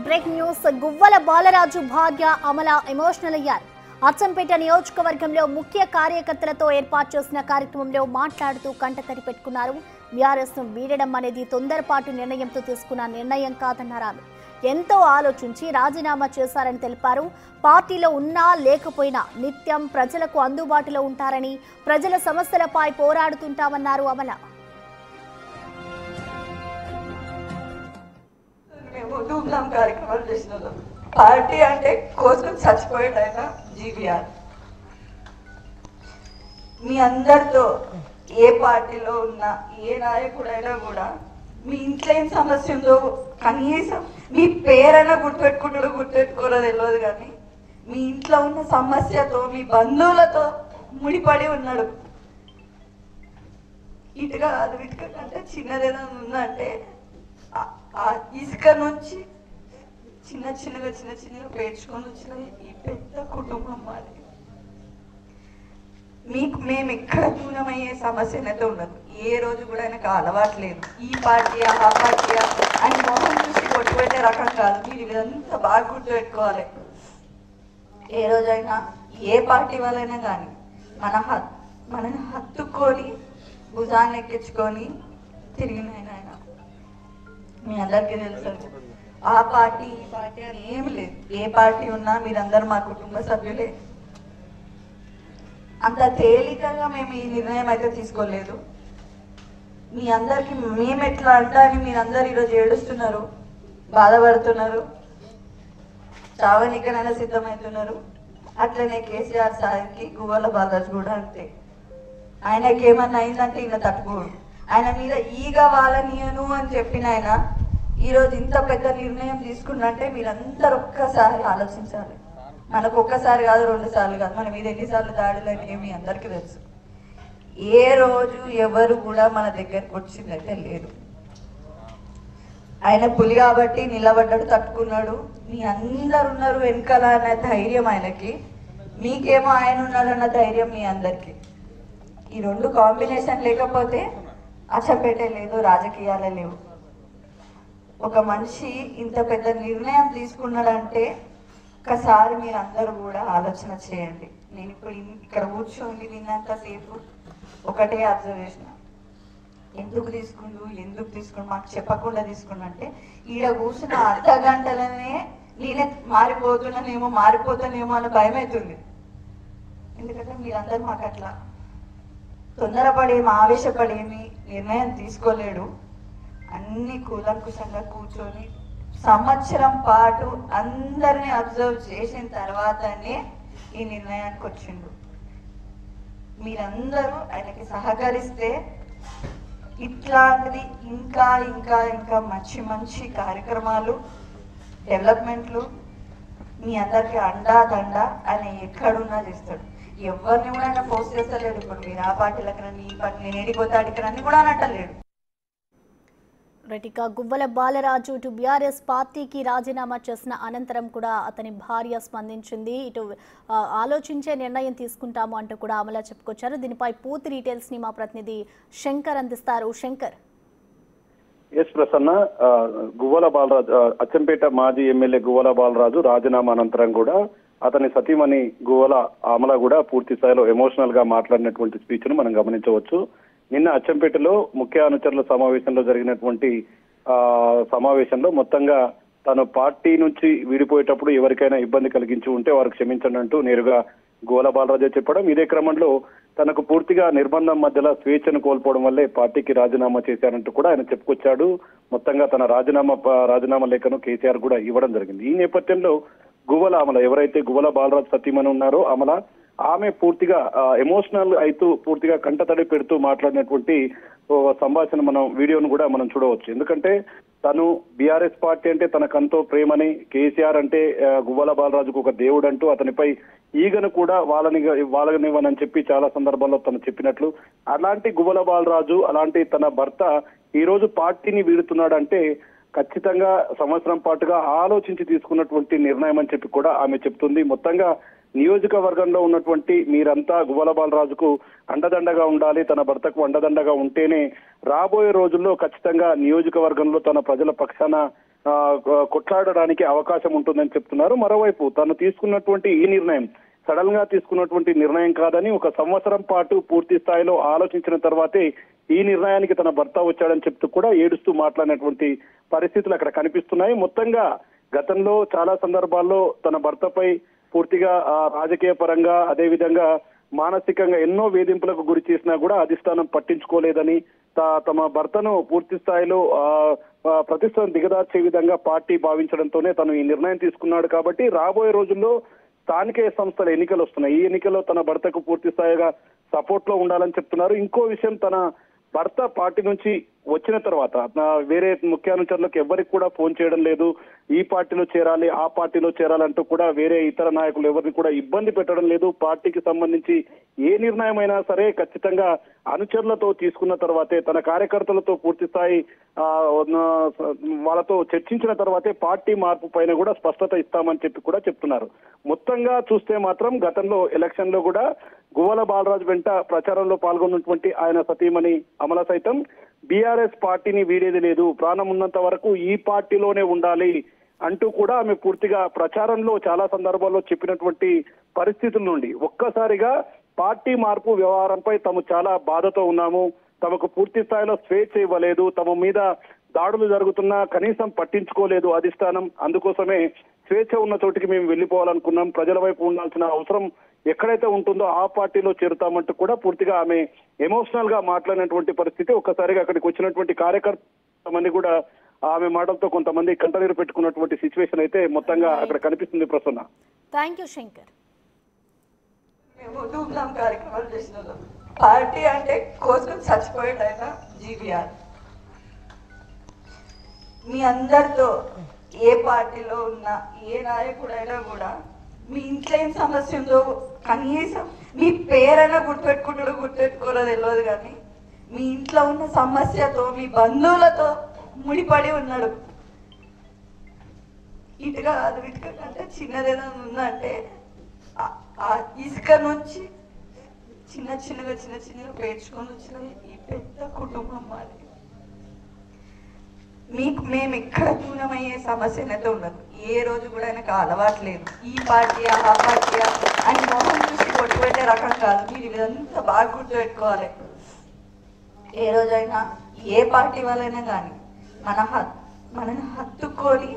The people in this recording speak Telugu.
Breaking news. గువ్వల బాలరాజు భార్య అమల ఎమోషనల్ అయ్యారు. అచ్చంపేట నియోజకవర్గంలో ముఖ్య కార్యకర్తలతో ఏర్పాటు చేసిన కార్యక్రమంలో మాట్లాడుతూ కంటతడి పెట్టుకున్నారు. బీఆర్ఎస్ ను వీడడం అనేది తొందరపాటు నిర్ణయంతో తీసుకున్న నిర్ణయం కాదన్నారు. ఆమె ఎంతో ఆలోచించి రాజీనామా చేశారని తెలిపారు. పార్టీలో ఉన్నా లేకపోయినా నిత్యం ప్రజలకు అందుబాటులో ఉంటారని, ప్రజల సమస్యలపై పోరాడుతుంటామన్నారు అమల. ధూమ్ధాం కార్యక్రమాలు చేసిన పార్టీ అంటే కోసం చచ్చిపోయాడు ఆయన జీవీఆర్. మీ అందరితో ఏ పార్టీలో ఉన్నా ఏ నాయకుడైనా కూడా మీ ఇంట్లో ఏం సమస్య ఉందో కనీసం మీ పేరైనా గుర్తుపెట్టుకోరో తెలియదు, కానీ మీ ఇంట్లో ఉన్న సమస్యతో మీ బంధువులతో ముడిపడి ఉన్నాడు. ఇటుక అది ఇటుక కంటే చిన్నదేదైనా ఉందంటే ఆ ఇసుక నుంచి చిన్న చిన్నగా పేర్చుకొని వచ్చిన ఈ పెద్ద కుటుంబం మాది. మేము ఎక్కడ దూరమయ్యే సమస్య అయితే ఉండదు. ఏ రోజు కూడా ఆయనకు అలవాట్లేదు ఈ పార్టీ ఆ పార్టీ అని మొహం చూసి కొట్టు పెట్టే రకం కాదు. మీరు ఇదంతా బాగా గుర్తుపెట్టుకోవాలి. ఏ రోజైనా ఏ పార్టీ వాళ్ళైనా కానీ మనని హత్తుకొని భుజాన్ని ఎక్కించుకొని తిరిగిన ఆయన. మీ అందరికీ తెలుసు ఆ పార్టీ ఈ పార్టీ అని ఏమి లేదు. ఏ పార్టీ ఉన్నా మీరందరూ మా కుటుంబ సభ్యులే. అంత తేలికగా మేము ఈ నిర్ణయం అయితే తీసుకోలేదు. మీ అందరికి మేము ఎట్లా అంటారని మీరందరూ ఈరోజు ఏడుస్తున్నారు, బాధపడుతున్నారు, చావనికనైనా సిద్ధమవుతున్నారు. అట్లనే కేసీఆర్ సార్కి గువ్వల బాలరాజు కూడా అంతే. ఆయనకి ఏమన్నా అయిందంటే ఈయన తట్టుకోడు. ఆయన మీద ఈగ వాళ్ళనియను అని చెప్పిన ఆయన ఈరోజు ఇంత పెద్ద నిర్ణయం తీసుకున్నంటే మీరందరూ ఒక్కసారి ఆలోచించాలి. మనకు ఒక్కసారి కాదు, 2 సార్లు కాదు, మన మీద ఎన్నిసార్లు దాడులు అని మీ అందరికీ తెలుసు. ఏ రోజు ఎవరు కూడా మన దగ్గరకు వచ్చిందైతే లేదు. ఆయన పులి కాబట్టి నిలబడ్డాడు, తట్టుకున్నాడు. మీ అందరు ఉన్నారు వెనకాల అన్న ధైర్యం ఆయనకి, మీకేమో ఆయన ఉన్నాడన్న ధైర్యం మీ అందరికి. ఈ 2 కాంబినేషన్ లేకపోతే అచ్చంపేటే లేదు, రాజకీయాలే లేవు. ఒక మనిషి ఇంత పెద్ద నిర్ణయం తీసుకున్నాడంటే ఒక్కసారి మీరు అందరూ కూడా ఆలోచన చేయండి. నేను ఇప్పుడు ఇక్కడ కూర్చోండి విన్నంతసేపు ఒకటే అబ్జర్వేషన్, ఎందుకు తీసుకుండు మాకు చెప్పకుండా తీసుకున్నంటే ఈడ కూర్చున్న అర్ధ గంటలనే నేనే మారిపోతానేమో అని భయం అవుతుంది. ఎందుకంటే మీరందరూ మాకు అట్లా తొందరపడేమి ఆవేశపడేమి నిర్ణయం తీసుకోలేడు. అన్ని కూలంకుశంగా కూర్చొని సంవత్సరం పాటు అందరినీ అబ్జర్వ్ చేసిన తర్వాతనే ఈ నిర్ణయానికి వచ్చిండు. మీరందరూ ఆయనకి సహకరిస్తే ఇట్లాంటిది ఇంకా ఇంకా ఇంకా మంచి కార్యక్రమాలు డెవలప్మెంట్లు మీ అందరికి అండా దండ ఆయన ఎక్కడున్నా చేస్తాడు. ఎవరిని కూడా ఆయన ఫోర్స్ చేస్తలేడు. ఇప్పుడు మీరు ఆ పార్టీలకు రండి, ఈ పార్టీ నేను ఏడిపోతే అడిగి రండి కూడా అనట్టలేడు. రైట్గా గువ్వల బాలరాజు ఇటు బీఆర్ఎస్ పార్టీకి రాజీనామా చేసిన అనంతరం కూడా అతని భార్య స్పందించింది. ఇటు ఆలోచించే నిర్ణయం తీసుకుంటాము అంటూ కూడా అమల చెప్పుకొచ్చారు. దీనిపై పూర్తి డీటెయిల్స్ ని మా ప్రతినిధి శంకర్ అందిస్తారు. శంకర్. ఎస్ ప్రసన్న, గువ్వల బాలరాజు అచ్చంపేట మాజీ ఎమ్మెల్యే గువ్వల బాలరాజు రాజీనామా అనంతరం కూడా అతని సతీమణి గువ్వల అమల కూడా పూర్తి స్థాయిలో ఎమోషనల్ గా మాట్లాడినటువంటి స్పీచ్ ను మనం గమనించవచ్చు. నిన్న అచ్చంపేటలో ముఖ్య అనుచరుల సమావేశంలో జరిగినటువంటి సమావేశంలో మొత్తంగా తను పార్టీ నుంచి విడిపోయేటప్పుడు ఎవరికైనా ఇబ్బంది కలిగించి ఉంటే వారికి క్షమించండి అంటూ నేరుగా గువ్వల బాలరాజు చెప్పడం. ఇదే క్రమంలో తనకు పూర్తిగా నిర్బంధం మధ్యలో స్వేచ్ఛను కోల్పోవడం వల్లే పార్టీకి రాజీనామా చేశారంటూ కూడా ఆయన చెప్పుకొచ్చాడు. మొత్తంగా తన రాజీనామా లేఖను కేసీఆర్ కూడా ఇవ్వడం జరిగింది. ఈ నేపథ్యంలో గువ్వల అమల, ఎవరైతే గువ్వల బాలరాజు సతీమణి ఉన్నారో అమల, ఆమె పూర్తిగా ఎమోషనల్ అయితూ పూర్తిగా కంటతడి పెడుతూ మాట్లాడినటువంటి సంభాషణ వీడియోను కూడా మనం చూడవచ్చు. ఎందుకంటే తను బీఆర్ఎస్ పార్టీ అంటే తనకంతో ప్రేమని, కేసీఆర్ అంటే గువ్వల బాలరాజుకు ఒక దేవుడు అంటూ అతనిపై ఈగను కూడా వాళ్ళనివ్వనని చెప్పి చాలా సందర్భాల్లో తను చెప్పినట్లు, అలాంటి గువ్వల బాలరాజు అలాంటి తన భర్త ఈ రోజు పార్టీని వీడుతున్నాడంటే ఖచ్చితంగా సంవత్సరం పాటుగా ఆలోచించి తీసుకున్నటువంటి నిర్ణయం అని చెప్పి కూడా ఆమె చెప్తుంది. మొత్తంగా నియోజకవర్గంలో ఉన్నటువంటి మీరంతా గువ్వల బాలరాజుకు అండదండగా ఉండాలి, తన భర్తకు అండదండగా ఉంటేనే రాబోయే రోజుల్లో ఖచ్చితంగా నియోజకవర్గంలో తన ప్రజల పక్షాన కొట్లాడడానికి అవకాశం ఉంటుందని చెప్తున్నారు. మరోవైపు తను తీసుకున్నటువంటి ఈ నిర్ణయం సడన్ గా తీసుకున్నటువంటి నిర్ణయం కాదని, ఒక సంవత్సరం పాటు పూర్తి స్థాయిలో ఆలోచించిన తర్వాతే ఈ నిర్ణయానికి తన భర్త వచ్చాడని చెప్తూ కూడా ఏడుస్తూ మాట్లాడినటువంటి పరిస్థితులు అక్కడ కనిపిస్తున్నాయి. మొత్తంగా గతంలో చాలా సందర్భాల్లో తన భర్తపై పూర్తిగా రాజకీయ పరంగా అదేవిధంగా మానసికంగా ఎన్నో వేధింపులకు గురి చేసినా కూడా అధిష్టానం పట్టించుకోలేదని, తమ భర్తను పూర్తి స్థాయిలో ప్రతిష్టం దిగదార్చే విధంగా పార్టీ భావించడంతోనే తను ఈ నిర్ణయం తీసుకున్నాడు. కాబట్టి రాబోయే రోజుల్లో స్థానిక సంస్థల ఎన్నికలు వస్తున్నాయి. ఈ ఎన్నికల్లో తన భర్తకు పూర్తి స్థాయిగా సపోర్ట్ లో ఉండాలని చెప్తున్నారు. ఇంకో విషయం, తన భర్త పార్టీ నుంచి వచ్చిన తర్వాత వేరే ముఖ్య అనుచరులకు ఎవరికి కూడా ఫోన్ చేయడం లేదు. ఈ పార్టీలో చేరాలి, ఆ పార్టీలో చేరాలంటూ కూడా వేరే ఇతర నాయకులు ఎవరిని కూడా ఇబ్బంది పెట్టడం లేదు. పార్టీకి సంబంధించి ఏ నిర్ణయం అయినా సరే ఖచ్చితంగా అనుచరులతో తీసుకున్న తర్వాతే, తన కార్యకర్తలతో పూర్తి స్థాయి వాళ్ళతో చర్చించిన తర్వాతే పార్టీ మార్పు పైన కూడా స్పష్టత ఇస్తామని చెప్పి కూడా చెప్తున్నారు. మొత్తంగా చూస్తే మాత్రం గతంలో ఎలక్షన్ లో కూడా గువ్వల బాలరాజు వెంట ప్రచారంలో పాల్గొన్నటువంటి ఆయన సతీమణి అమల సైతం బీఆర్ఎస్ పార్టీని వీడేది లేదు, ప్రాణం ఉన్నంత వరకు ఈ పార్టీలోనే ఉండాలి అంటూ కూడా ఆమె పూర్తిగా ప్రచారంలో చాలా సందర్భాల్లో చెప్పినటువంటి పరిస్థితుల నుండి ఒక్కసారిగా పార్టీ మార్పు వ్యవహారంపై తాము చాలా బాధతో ఉన్నాము, తమకు పూర్తి స్థాయిలో స్వేచ్ఛ ఇవ్వలేదు, తమ మీద దాడులు జరుగుతున్నా కనీసం పట్టించుకోలేదు అధిష్టానం, అందుకోసమే స్వేచ్ఛ ఉన్న చోటికి మేము వెళ్ళిపోవాలనుకున్నాం, ప్రజల వైపు ఉండాల్సిన అవసరం ఎక్కడైతే ఉంటుందో ఆ పార్టీలో చేరుతామంటూ కూడా పూర్తిగా ఆమె ఎమోషనల్ గా మాట్లాడినటువంటి పరిస్థితి. ఒక్కసారిగా అక్కడికి వచ్చినటువంటి కార్యకర్తమంది కూడా ఆమె మాటలతో కొంతమంది కంటనీరు పెట్టుకున్నటువంటి సిచ్యువేషన్ అయితే మొత్తంగా అక్కడ కనిపిస్తుంది. Prasanna, thank you Shankar. మేము ధూమ్ధాం కార్యక్రమాలు చేసిన పార్టీ అంటే కోసం చచ్చిపోయాడు ఆయన జీవీఆర్. మీ అందరితో ఏ పార్టీలో ఉన్న ఏ నాయకుడైనా కూడా మీ ఇంట్లో ఏం సమస్య ఉందో కనీసం మీ పేరైనా గుర్తుపెట్టుకుంటాడో గుర్తుపెట్టుకోరో తెలియదు, కానీ మీ ఇంట్లో ఉన్న సమస్యతో మీ బంధువులతో ముడిపడి ఉన్నాడు. ఇటుక కాదు, ఇటుక కంటే చిన్నదేదైనా ఉందంటే ఆ ఇసుక నుంచి చిన్న చిన్నగా పేర్చుకొని వచ్చిన ఈ పెద్ద కుటుంబం మాది. మేము ఇక్కడ దూరమయ్యే సమస్య అయితే ఉండదు. ఏ రోజు కూడా ఆయనకు అలవాట్లేదు ఈ పార్టీ ఆ పార్టీ అని మొహం చూసి కొట్టుపెట్టే రకం కాదు. మీరు ఇదంతా బాగా గుర్తుపెట్టుకోవాలి. ఏ రోజైనా ఏ పార్టీ వాళ్ళైనా కానీ మనల్ని హత్తుకొని